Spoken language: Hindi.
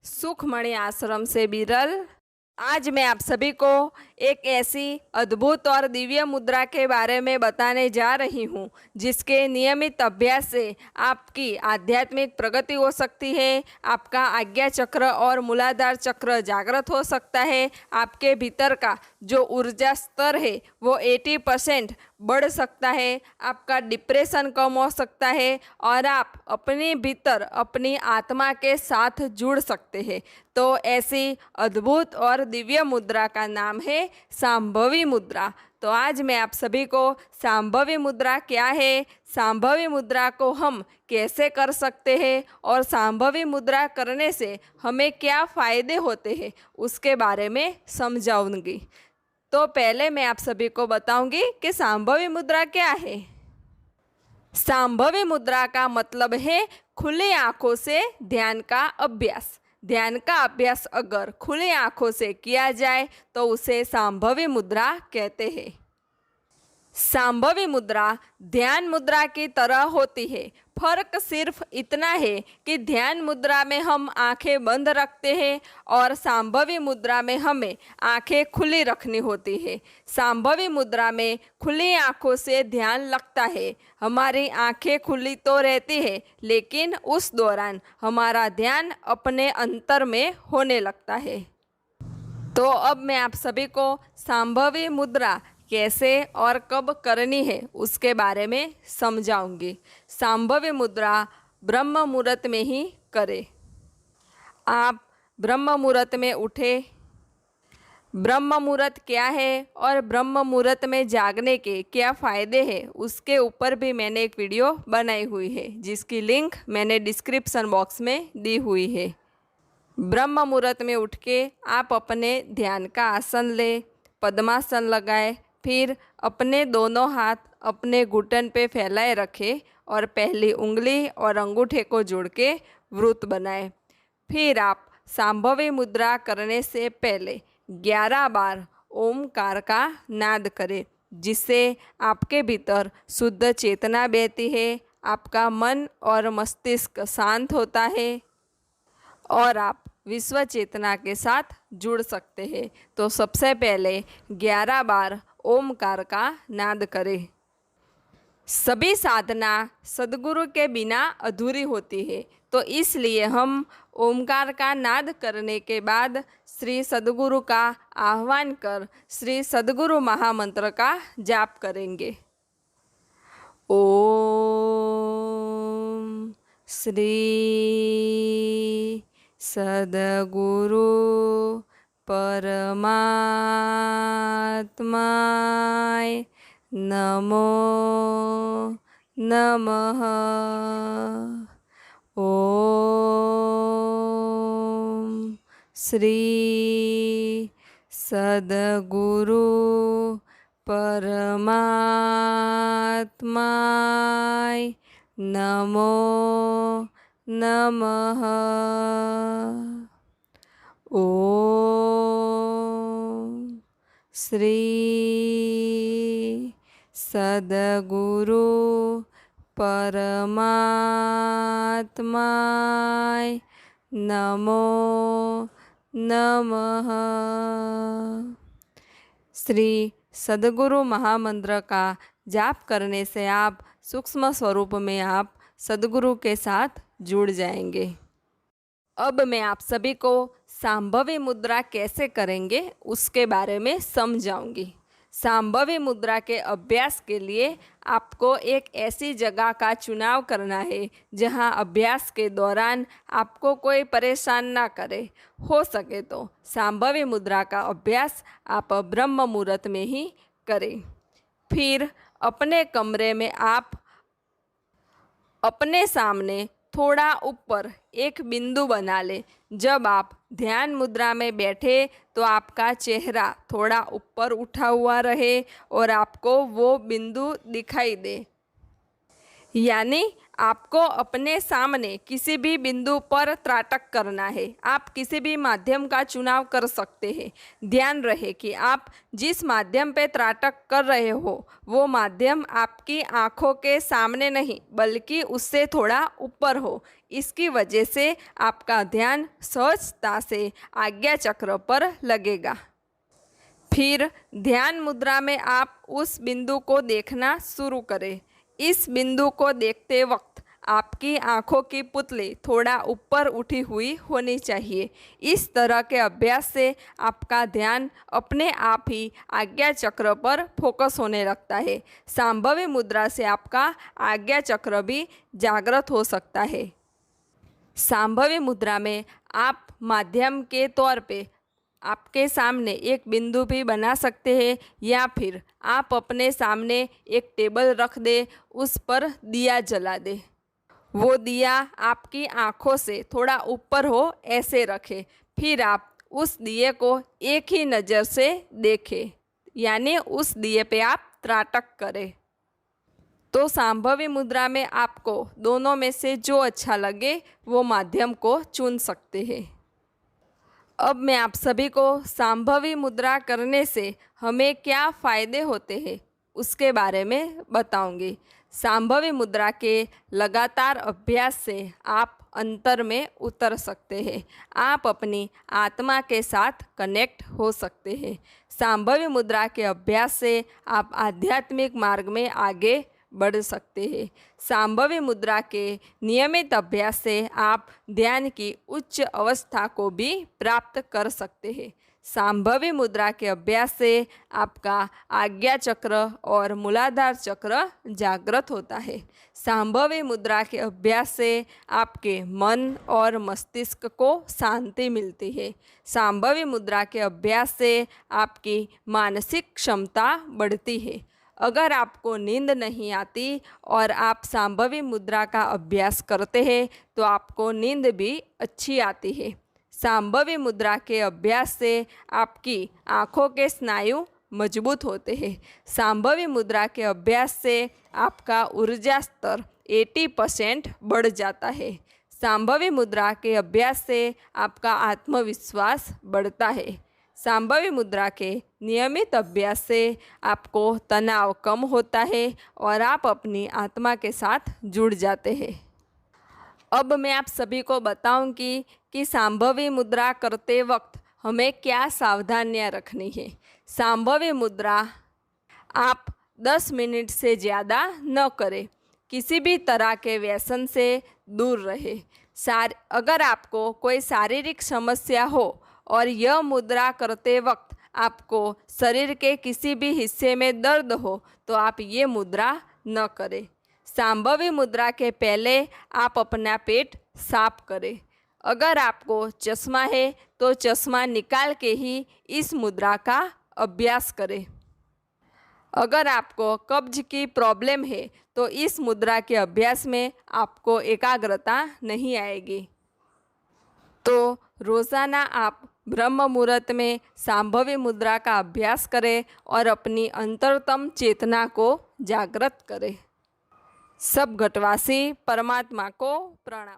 सुखमणि आश्रम से बिरल। आज मैं आप सभी को एक ऐसी अद्भुत और दिव्य मुद्रा के बारे में बताने जा रही हूँ जिसके नियमित अभ्यास से आपकी आध्यात्मिक प्रगति हो सकती है, आपका आज्ञा चक्र और मूलाधार चक्र जागृत हो सकता है, आपके भीतर का जो ऊर्जा स्तर है वो 80% बढ़ सकता है, आपका डिप्रेशन कम हो सकता है और आप अपने भीतर अपनी आत्मा के साथ जुड़ सकते हैं। तो ऐसी अद्भुत और दिव्य मुद्रा का नाम है सांभवी मुद्रा। तो आज मैं आप सभी को सांभवी मुद्रा क्या है, सांभवी मुद्रा को हम कैसे कर सकते हैं और सांभवी मुद्रा करने से हमें क्या फ़ायदे होते हैं उसके बारे में समझाऊंगी। तो पहले मैं आप सभी को बताऊंगी कि सांभवी मुद्रा क्या है। सांभवी मुद्रा का मतलब है खुली आंखों से ध्यान का अभ्यास। ध्यान का अभ्यास अगर खुली आंखों से किया जाए तो उसे सांभवी मुद्रा कहते हैं। सांभवी मुद्रा ध्यान मुद्रा की तरह होती है। फर्क सिर्फ इतना है कि ध्यान मुद्रा में हम आंखें बंद रखते हैं और सांभवी मुद्रा में हमें आंखें खुली रखनी होती है। सांभवी मुद्रा में खुली आंखों से ध्यान लगता है, हमारी आंखें खुली तो रहती है लेकिन उस दौरान हमारा ध्यान अपने अंतर में होने लगता है। तो अब मैं आप सभी को सांभवी मुद्रा कैसे और कब करनी है उसके बारे में समझाऊंगी। सांभवी मुद्रा ब्रह्म मुहूर्त में ही करें। आप ब्रह्म मुहूर्त में उठे। ब्रह्म मुहूर्त क्या है और ब्रह्म मुहूर्त में जागने के क्या फ़ायदे हैं उसके ऊपर भी मैंने एक वीडियो बनाई हुई है जिसकी लिंक मैंने डिस्क्रिप्शन बॉक्स में दी हुई है। ब्रह्म मुहूर्त में उठ के आप अपने ध्यान का आसन ले, पद्मासन लगाए, फिर अपने दोनों हाथ अपने घुटन पे फैलाए रखें और पहली उंगली और अंगूठे को जोड़ के वृत्त बनाए। फिर आप सांभवी मुद्रा करने से पहले 11 बार ओमकार का नाद करें जिससे आपके भीतर शुद्ध चेतना बहती है, आपका मन और मस्तिष्क शांत होता है और आप विश्व चेतना के साथ जुड़ सकते हैं। तो सबसे पहले 11 बार ओमकार का नाद करें। सभी साधना सदगुरु के बिना अधूरी होती है, तो इसलिए हम ओमकार का नाद करने के बाद श्री सदगुरु का आह्वान कर श्री सदगुरु महामंत्र का जाप करेंगे। ओम श्री सदगुरु परमात्माय नमो नमः। ओम श्री सदगुरु परमात्माय नमो नमः। ओम श्री सदगुरु परमात्माय नमो नमः। श्री सदगुरु महामंत्र का जाप करने से आप सूक्ष्म स्वरूप में आप सदगुरु के साथ जुड़ जाएंगे। अब मैं आप सभी को सांभवी मुद्रा कैसे करेंगे उसके बारे में समझाऊंगी। सांभवी मुद्रा के अभ्यास के लिए आपको एक ऐसी जगह का चुनाव करना है जहां अभ्यास के दौरान आपको कोई परेशान ना करे। हो सके तो सांभवी मुद्रा का अभ्यास आप ब्रह्म मुहूर्त में ही करें। फिर अपने कमरे में आप अपने सामने थोड़ा ऊपर एक बिंदु बना लें। जब आप ध्यान मुद्रा में बैठे तो आपका चेहरा थोड़ा ऊपर उठा हुआ रहे और आपको वो बिंदु दिखाई दे, यानी आपको अपने सामने किसी भी बिंदु पर त्राटक करना है। आप किसी भी माध्यम का चुनाव कर सकते हैं। ध्यान रहे कि आप जिस माध्यम पे त्राटक कर रहे हो वो माध्यम आपकी आँखों के सामने नहीं बल्कि उससे थोड़ा ऊपर हो। इसकी वजह से आपका ध्यान सहजता से आज्ञा चक्र पर लगेगा। फिर ध्यान मुद्रा में आप उस बिंदु को देखना शुरू करें। इस बिंदु को देखते वक्त आपकी आँखों की पुतली थोड़ा ऊपर उठी हुई होनी चाहिए। इस तरह के अभ्यास से आपका ध्यान अपने आप ही आज्ञा चक्र पर फोकस होने लगता है। संभावी मुद्रा से आपका आज्ञा चक्र भी जागृत हो सकता है। संभावी मुद्रा में आप माध्यम के तौर पे आपके सामने एक बिंदु भी बना सकते हैं या फिर आप अपने सामने एक टेबल रख दे, उस पर दिया जला दे। वो दिया आपकी आँखों से थोड़ा ऊपर हो ऐसे रखें। फिर आप उस दिए को एक ही नज़र से देखें, यानी उस दिए पे आप त्राटक करें। तो संभावी मुद्रा में आपको दोनों में से जो अच्छा लगे वो माध्यम को चुन सकते हैं। अब मैं आप सभी को संभावी मुद्रा करने से हमें क्या फ़ायदे होते हैं उसके बारे में बताऊंगी। संभावी मुद्रा के लगातार अभ्यास से आप अंतर में उतर सकते हैं। आप अपनी आत्मा के साथ कनेक्ट हो सकते हैं। संभावी मुद्रा के अभ्यास से आप आध्यात्मिक मार्ग में आगे बढ़ सकते हैं। संभावी मुद्रा के नियमित अभ्यास से आप ध्यान की उच्च अवस्था को भी प्राप्त कर सकते हैं। संभावी मुद्रा के अभ्यास से आपका आज्ञा चक्र और मूलाधार चक्र जागृत होता है। संभावी मुद्रा के अभ्यास से आपके मन और मस्तिष्क को शांति मिलती है। संभावी मुद्रा के अभ्यास से आपकी मानसिक क्षमता बढ़ती है। अगर आपको नींद नहीं आती और आप संभावी मुद्रा का अभ्यास करते हैं तो आपको नींद भी अच्छी आती है। संभावी मुद्रा के अभ्यास से आपकी आँखों के स्नायु मजबूत होते हैं। संभावी मुद्रा के अभ्यास से आपका ऊर्जा स्तर 80% बढ़ जाता है। संभावी मुद्रा के अभ्यास से आपका आत्मविश्वास बढ़ता है। संभावी मुद्रा के नियमित अभ्यास से आपको तनाव कम होता है और आप अपनी आत्मा के साथ जुड़ जाते हैं। अब मैं आप सभी को बताऊंगी कि संभावी मुद्रा करते वक्त हमें क्या सावधानियां रखनी है। संभावी मुद्रा आप 10 मिनट से ज़्यादा न करें। किसी भी तरह के व्यसन से दूर रहे। अगर आपको कोई शारीरिक समस्या हो और यह मुद्रा करते वक्त आपको शरीर के किसी भी हिस्से में दर्द हो तो आप ये मुद्रा न करें। संभावी मुद्रा के पहले आप अपना पेट साफ करें। अगर आपको चश्मा है तो चश्मा निकाल के ही इस मुद्रा का अभ्यास करें। अगर आपको कब्ज की प्रॉब्लम है तो इस मुद्रा के अभ्यास में आपको एकाग्रता नहीं आएगी। तो रोज़ाना आप ब्रह्म मुहूर्त में संभावी मुद्रा का अभ्यास करें और अपनी अंतरतम चेतना को जागृत करें। सब घटवासी परमात्मा को प्रणाम।